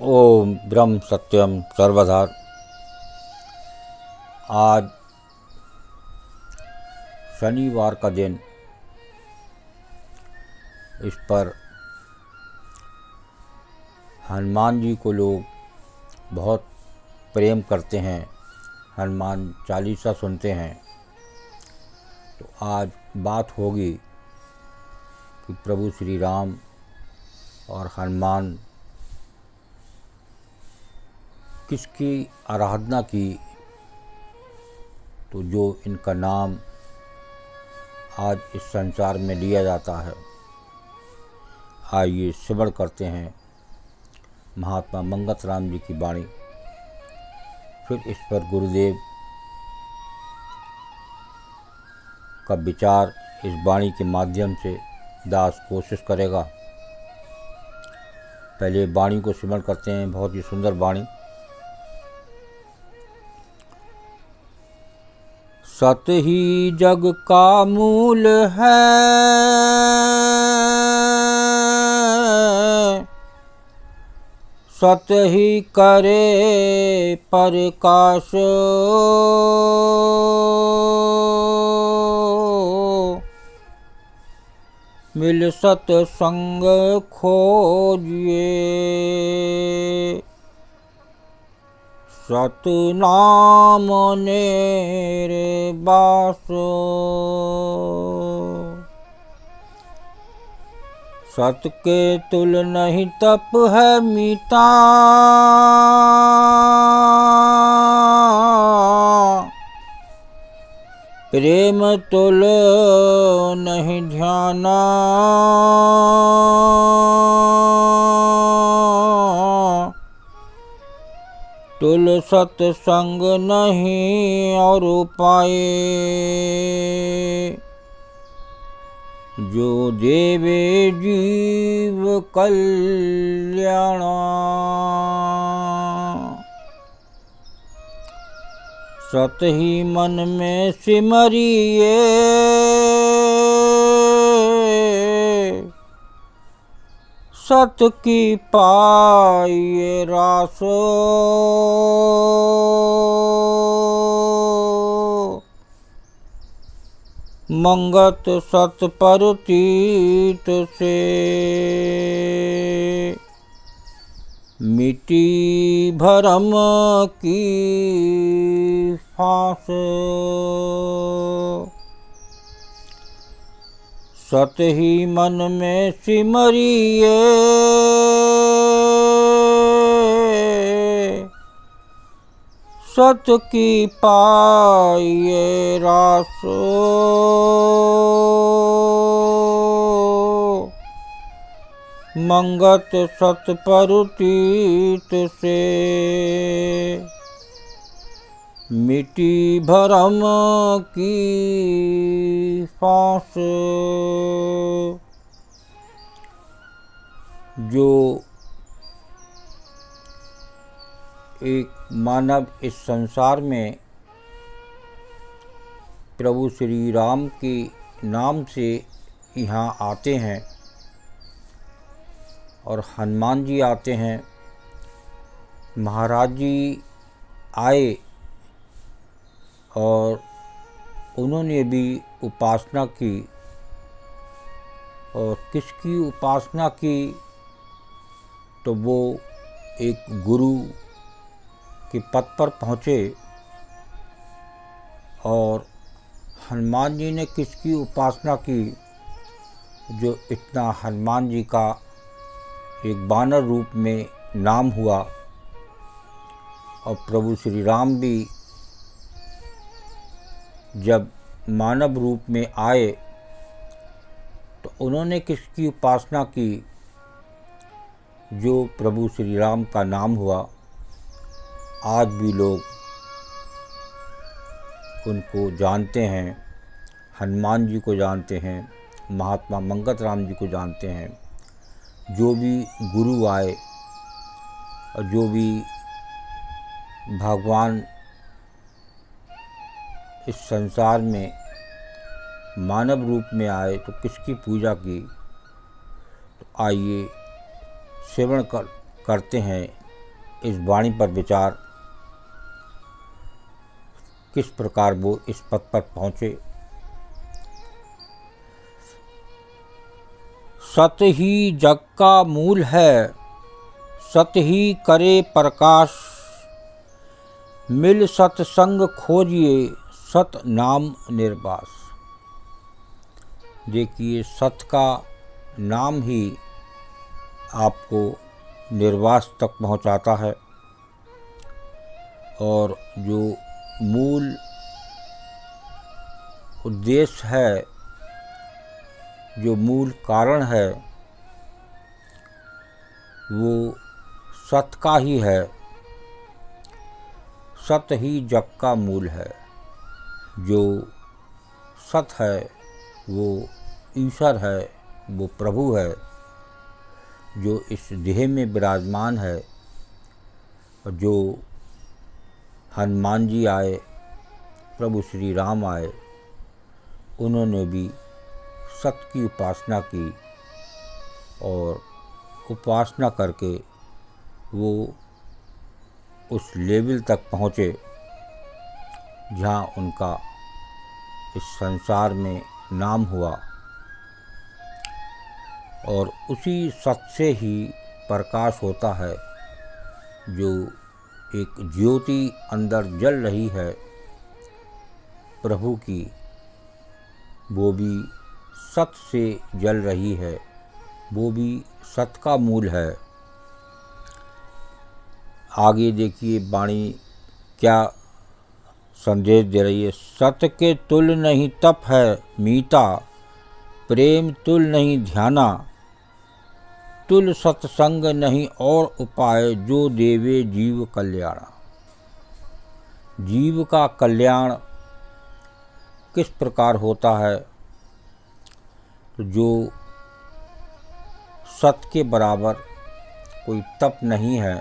ओम ब्रह्म सत्यम सर्वधा। आज शनिवार का दिन, इस पर हनुमान जी को लोग बहुत प्रेम करते हैं, हनुमान चालीसा सुनते हैं। तो आज बात होगी कि प्रभु श्री राम और हनुमान किसकी आराधना की, तो जो इनका नाम आज इस संसार में लिया जाता है। आइए श्रवण करते हैं महात्मा मंगत राम जी की वाणी। फिर इस पर गुरुदेव का विचार इस वाणी के माध्यम से दास कोशिश करेगा। पहले वाणी को श्रवण करते हैं, बहुत ही सुंदर वाणी। सत ही जग का मूल है, सत ही करे प्रकाश। मिल सतसंग खोजिए, सतनाम नेरे बासो। सत के तुल नहीं तप है मीता, प्रेम तुल नहीं ध्याना। तुल सतसंग नहीं और पाए, जो देवे जीव कल्याणा। सत ही मन में सिमरिए, सत की पाइए रासो। मंगत सत परतीत से, मिटी भरम की फांस। सत ही मन में सिमरिए, सत की पाइए रासो। मंगत सत परतीत से, मिटी भरम की फांस। जो एक मानव इस संसार में प्रभु श्री राम के नाम से यहाँ आते हैं और हनुमान जी आते हैं, महाराज जी आए और उन्होंने भी उपासना की। और किसकी उपासना की, तो वो एक गुरु के पद पर पहुँचे। और हनुमान जी ने किसकी उपासना की, जो इतना हनुमान जी का एक वानर रूप में नाम हुआ। और प्रभु श्री राम भी जब मानव रूप में आए तो उन्होंने किसकी उपासना की, जो प्रभु श्री राम का नाम हुआ। आज भी लोग उनको जानते हैं, हनुमान जी को जानते हैं, महात्मा मंगत राम जी को जानते हैं। जो भी गुरु आए और जो भी भगवान इस संसार में मानव रूप में आए तो किसकी पूजा की। तो आइए श्रवण करते हैं इस वाणी पर विचार, किस प्रकार वो इस पद पर पहुँचे। सत ही जग का मूल है, सत ही करे प्रकाश, मिल सत्संग खोजिए, सत नाम निर्वास। देखिए, सत का नाम ही आपको निर्वास तक पहुंचाता है, और जो मूल उद्देश्य है, जो मूल कारण है, वो सत का ही है। सत ही जग का मूल है। जो सत है वो ईश्वर है, वो प्रभु है, जो इस देह में विराजमान है। और जो हनुमान जी आए, प्रभु श्री राम आए, उन्होंने भी सत की उपासना की, और उपासना करके वो उस लेवल तक पहुँचे जहाँ उनका इस संसार में नाम हुआ। और उसी सत से ही प्रकाश होता है। जो एक ज्योति अंदर जल रही है प्रभु की, वो भी सत से जल रही है, वो भी सत का मूल है। आगे देखिए वाणी क्या संदेश दे रही है। सत के तुल नहीं तप है मीता, प्रेम तुल नहीं ध्याना, तुल सत्संग नहीं और उपाय, जो देवे जीव कल्याण। जीव का कल्याण किस प्रकार होता है? तो जो सत के बराबर कोई तप नहीं है,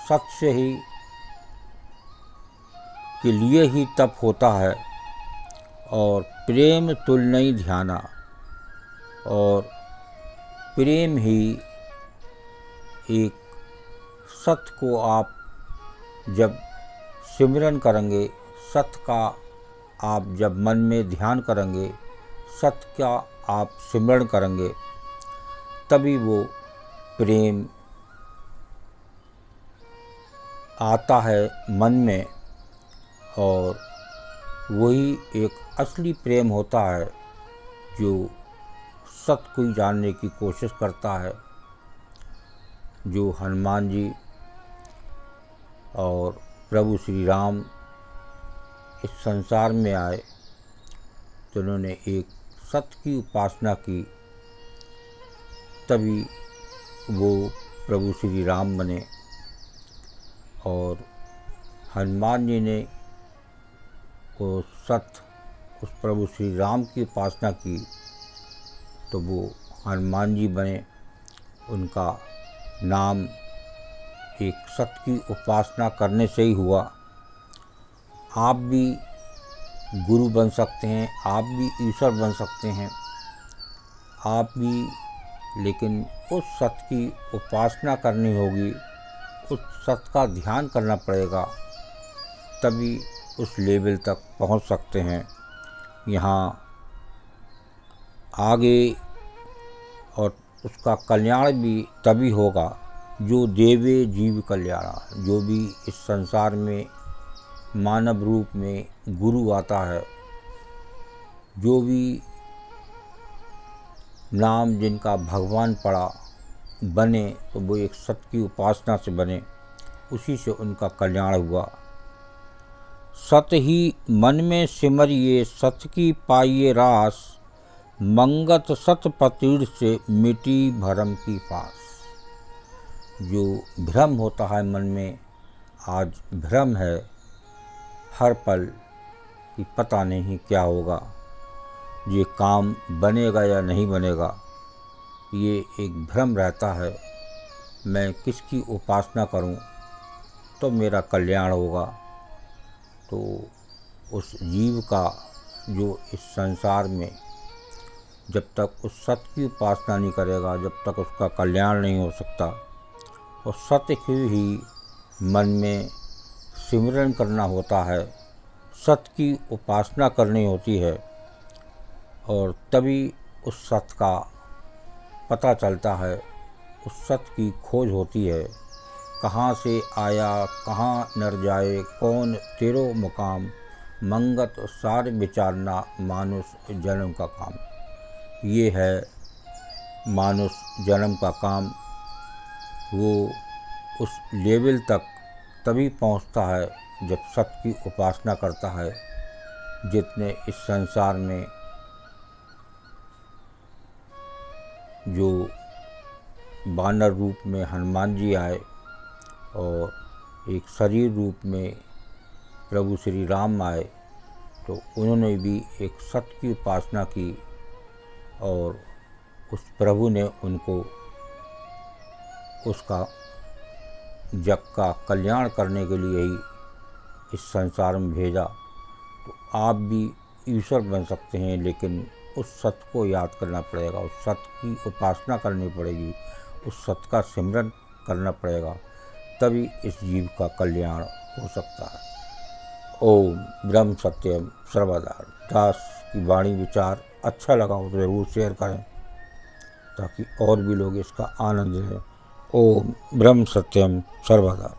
सत से ही के लिए ही तप होता है। और प्रेम तुल नहीं ध्याना, और प्रेम ही एक सत को आप जब सिमरन करेंगे, सत का आप जब मन में ध्यान करेंगे, सत का आप सिमरन करेंगे, तभी वो प्रेम आता है मन में। और वही एक असली प्रेम होता है जो सत को जानने की कोशिश करता है। जो हनुमान जी और प्रभु श्री राम इस संसार में आए, तो उन्होंने एक सत की उपासना की, तभी वो प्रभु श्री राम बने। और हनुमान जी ने वो सत, उस प्रभु श्री राम की उपासना की, तो वो हनुमान जी बने। उनका नाम एक सत की उपासना करने से ही हुआ। आप भी गुरु बन सकते हैं, आप भी ईश्वर बन सकते हैं, आप भी, लेकिन उस सत की उपासना करनी होगी, उस सत का ध्यान करना पड़ेगा, तभी उस लेवल तक पहुंच सकते हैं। यहाँ आगे और उसका कल्याण भी तभी होगा जो देवे जीव कल्याण। जो भी इस संसार में मानव रूप में गुरु आता है, जो भी नाम जिनका भगवान पड़ा बने, तो वो एक सत की उपासना से बने, उसी से उनका कल्याण हुआ। सत ही मन में सिमरिए, सत की पाइए रास, मंगत सत पतिड़ से मिटी भरम की पास। जो भ्रम होता है मन में, आज भ्रम है हर पल कि पता नहीं क्या होगा, ये काम बनेगा या नहीं बनेगा, ये एक भ्रम रहता है। मैं किसकी उपासना करूं तो मेरा कल्याण होगा? तो उस जीव का जो इस संसार में जब तक उस सत की उपासना नहीं करेगा, जब तक उसका कल्याण नहीं हो सकता। और सत्य की ही मन में सिमरन करना होता है, सत्य की उपासना करनी होती है और तभी उस सत्य का पता चलता है, उस सत्य की खोज होती है। कहाँ से आया कहाँ नर जाए, कौन तेरो मुकाम, मंगत सार विचारना मानुष जन्म का काम। ये है मानुष जन्म का काम। वो उस लेवल तक तभी पहुंचता है जब सत्य की उपासना करता है। जितने इस संसार में जो वानर रूप में हनुमान जी आए और एक शरीर रूप में प्रभु श्री राम आए, तो उन्होंने भी एक सत्य की उपासना की और उस प्रभु ने उनको उसका जग का कल्याण करने के लिए ही इस संसार में भेजा। तो आप भी ईश्वर बन सकते हैं, लेकिन उस सत्य को याद करना पड़ेगा, उस सत्य की उपासना करनी पड़ेगी, उस सत्य का सिमरन करना पड़ेगा, तभी इस जीव का कल्याण हो सकता है। ओम ब्रह्म सत्यम सर्वदा। दास की वाणी विचार अच्छा लगा हो तो ज़रूर शेयर करें ताकि और भी लोग इसका आनंद लें। ओम ब्रह्म सत्यम सर्वदा।